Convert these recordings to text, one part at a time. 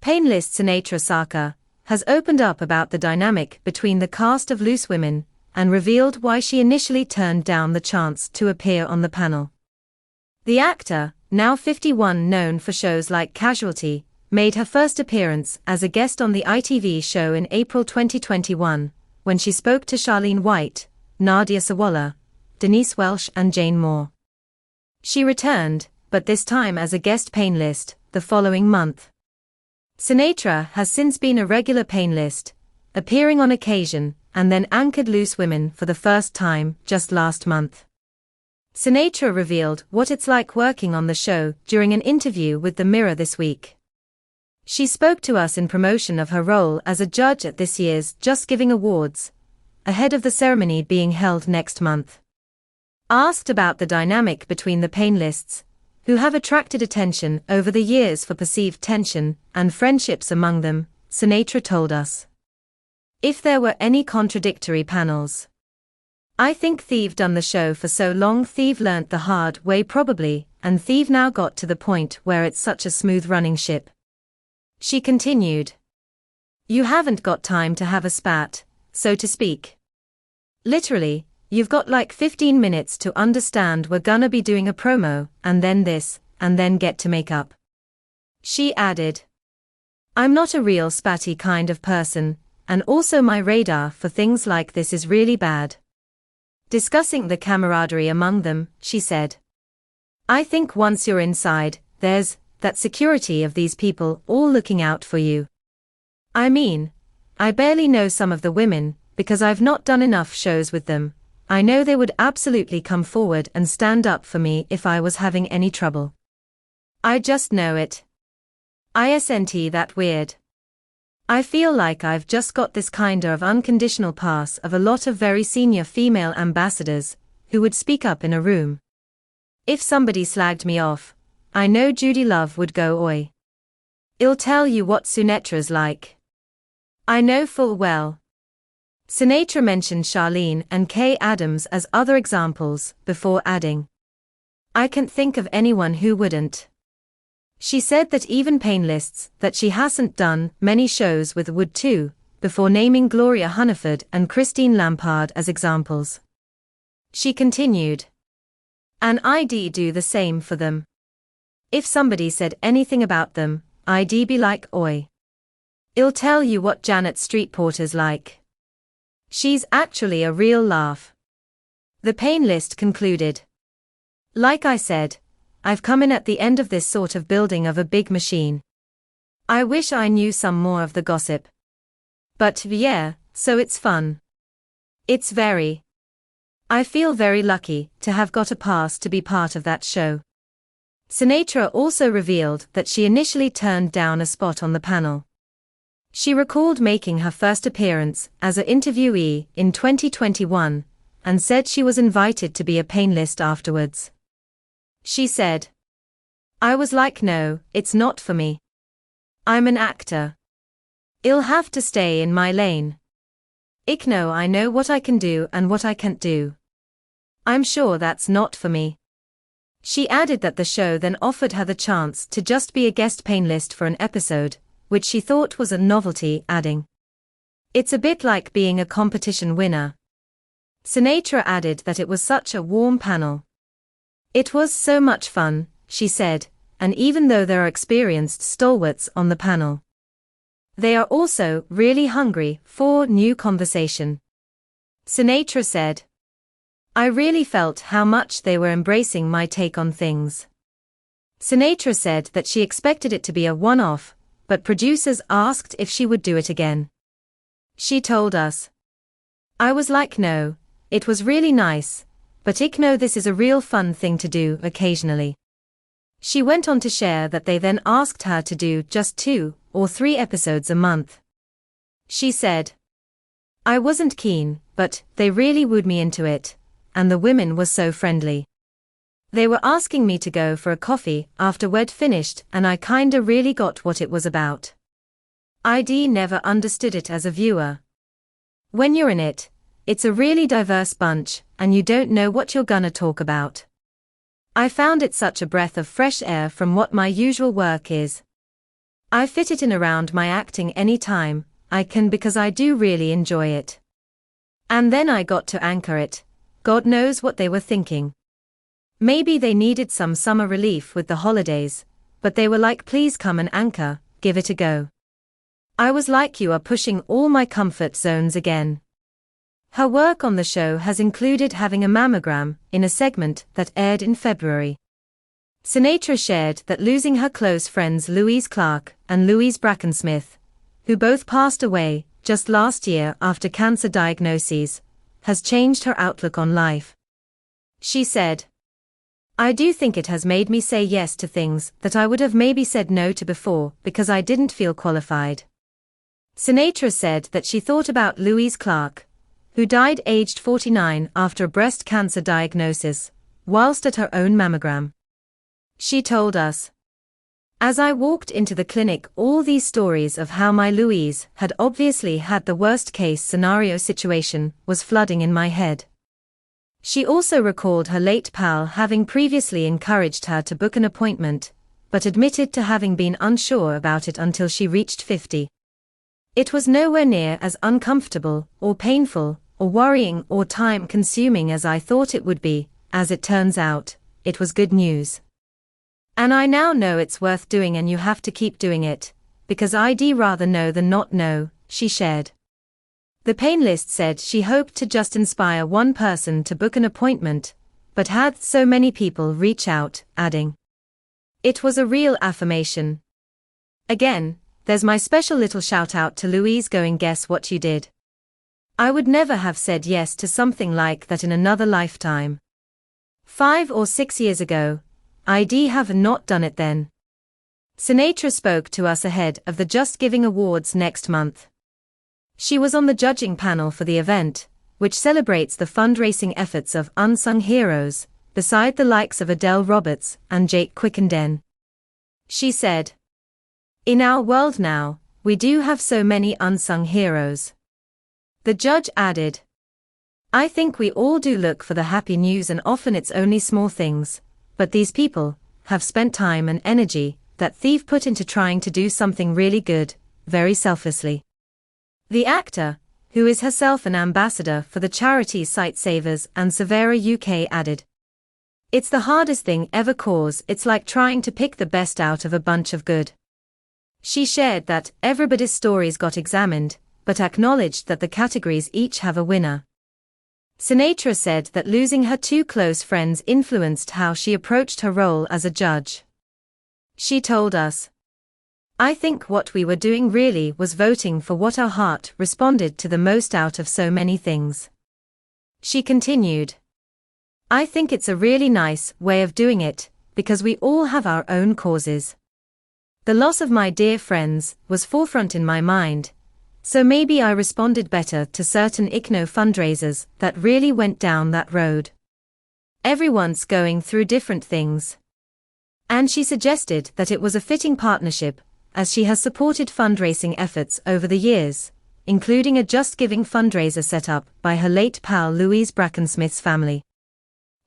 Panelist Sunetra Sarker has opened up about the dynamic between the cast of Loose Women and revealed why she initially turned down the chance to appear on the panel. The actor, now 51, known for shows like Casualty, made her first appearance as a guest on the ITV show in April 2021, when she spoke to Charlene White, Nadia Sawalha, Denise, Welch and Jane Moore. She returned, but this time as a guest panelist, the following month. Sunetra has since been a regular panelist, appearing on occasion, and then anchored Loose Women for the first time just last month. Sunetra revealed what it's like working on the show during an interview with The Mirror this week. She spoke to us in promotion of her role as a judge at this year's JustGiving Awards, ahead of the ceremony being held next month. Asked about the dynamic between the panelists, who have attracted attention over the years for perceived tension and friendships among them, Sunetra told us, "If there were any contradictory panels. I think they've done the show for so long, they've learnt the hard way probably, and they've now got to the point where it's such a smooth running ship." She continued, "You haven't got time to have a spat, so to speak. Literally, you've got like 15 minutes to understand we're gonna be doing a promo, and then this, and then get to make up." She added, "I'm not a real spatty kind of person, and also my radar for things like this is really bad." Discussing the camaraderie among them, she said, "I think once you're inside, there's that security of these people all looking out for you. I mean, I barely know some of the women, because I've not done enough shows with them. I know they would absolutely come forward and stand up for me if I was having any trouble. I just know it. Isn't that weird? I feel like I've just got this kinda of unconditional pass of a lot of very senior female ambassadors, who would speak up in a room. If somebody slagged me off, I know Judy Love would go oi. I'll tell you what Sunetra's like. I know full well." Sunetra mentioned Charlene and Kay Adams as other examples, before adding, "I can't think of anyone who wouldn't." She said that even panelists that she hasn't done many shows with would too, before naming Gloria Hunniford and Christine Lampard as examples. She continued, "And I'd do the same for them. If somebody said anything about them, I'd be like, oi. I'll tell you what Janet Street Porter's like. She's actually a real laugh." The panelist concluded, "Like I said, I've come in at the end of this sort of building of a big machine. I wish I knew some more of the gossip. But yeah, so it's fun. It's very. I feel very lucky to have got a pass to be part of that show." Sunetra also revealed that she initially turned down a spot on the panel. She recalled making her first appearance as an interviewee in 2021, and said she was invited to be a panelist afterwards. She said, "I was like, no, it's not for me. I'm an actor. I'll have to stay in my lane. I know what I can do and what I can't do. I'm sure that's not for me." She added that the show then offered her the chance to just be a guest panelist for an episode, which she thought was a novelty, adding, "It's a bit like being a competition winner." Sunetra added that it was such a warm panel. "It was so much fun," she said, "and even though there are experienced stalwarts on the panel, they are also really hungry for new conversation." Sunetra said, "I really felt how much they were embracing my take on things." Sunetra said that she expected it to be a one-off, but producers asked if she would do it again. She told us, "I was like, no, it was really nice, but I know this is a real fun thing to do occasionally." She went on to share that they then asked her to do just 2 or 3 episodes a month. She said, "I wasn't keen, but they really wooed me into it, and the women were so friendly. They were asking me to go for a coffee after we'd finished, and I kinda really got what it was about. I'd never understood it as a viewer. When you're in it, it's a really diverse bunch, and you don't know what you're gonna talk about. I found it such a breath of fresh air from what my usual work is. I fit it in around my acting any time I can because I do really enjoy it. And then I got to anchor it. God knows what they were thinking. Maybe they needed some summer relief with the holidays, but they were like, please come and anchor, give it a go. I was like, you are pushing all my comfort zones again. Her work on the show has included having a mammogram in a segment that aired in February. Sunetra shared that losing her close friends Louise Clark and Louise Brackensmith, who both passed away just last year after cancer diagnoses, has changed her outlook on life. She said, I do think it has made me say yes to things that I would have maybe said no to before because I didn't feel qualified. Sunetra said that she thought about Louise Clark, who died aged 49 after a breast cancer diagnosis, whilst at her own mammogram. She told us, as I walked into the clinic, all these stories of how my Louise had obviously had the worst case scenario situation was flooding in my head. She also recalled her late pal having previously encouraged her to book an appointment, but admitted to having been unsure about it until she reached 50. It was nowhere near as uncomfortable, or painful, or worrying, or time-consuming as I thought it would be. As it turns out, it was good news. And I now know it's worth doing, and you have to keep doing it, because I'd rather know than not know, she shared. The panelist said she hoped to just inspire one person to book an appointment, but had so many people reach out, adding, it was a real affirmation. Again, there's my special little shout out to Louise going, guess what you did? I would never have said yes to something like that in another lifetime. 5 or 6 years ago, I'd have not done it then. Sunetra spoke to us ahead of the JustGiving Awards next month. She was on the judging panel for the event, which celebrates the fundraising efforts of unsung heroes, beside the likes of Adele Roberts and Jake Quickenden. She said, in our world now, we do have so many unsung heroes. The judge added, I think we all do look for the happy news, and often it's only small things, but these people have spent time and energy that thief put into trying to do something really good, very selflessly. The actor, who is herself an ambassador for the charity Sightsavers and Severa UK, added, it's the hardest thing ever, cause it's like trying to pick the best out of a bunch of good. She shared that everybody's stories got examined, but acknowledged that the categories each have a winner. Sunetra said that losing her 2 close friends influenced how she approached her role as a judge. She told us, I think what we were doing really was voting for what our heart responded to the most out of so many things. She continued, I think it's a really nice way of doing it, because we all have our own causes. The loss of my dear friends was forefront in my mind, so maybe I responded better to certain ICNO fundraisers that really went down that road. Everyone's going through different things. And she suggested that it was a fitting partnership, as she has supported fundraising efforts over the years, including a JustGiving fundraiser set up by her late pal Louise Brackensmith's family.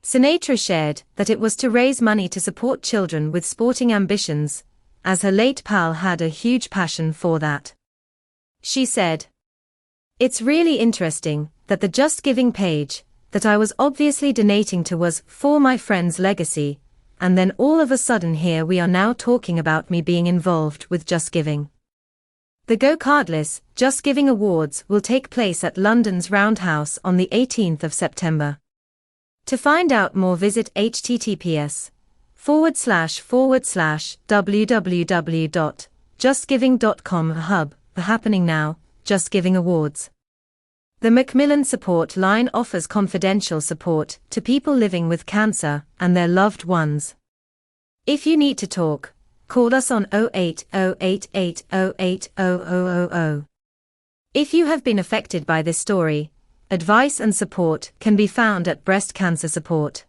Sunetra shared that it was to raise money to support children with sporting ambitions, as her late pal had a huge passion for that. She said, it's really interesting that the JustGiving page that I was obviously donating to was for my friend's legacy, and then all of a sudden here we are now talking about me being involved with JustGiving. The Go Cardless JustGiving Awards will take place at London's Roundhouse on the 18th of September. To find out more, visit https://www.justgiving.com hub. The happening now, JustGiving Awards. The Macmillan Support Line offers confidential support to people living with cancer and their loved ones. If you need to talk, call us on 08088080000. If you have been affected by this story, advice and support can be found at Breast Cancer Support.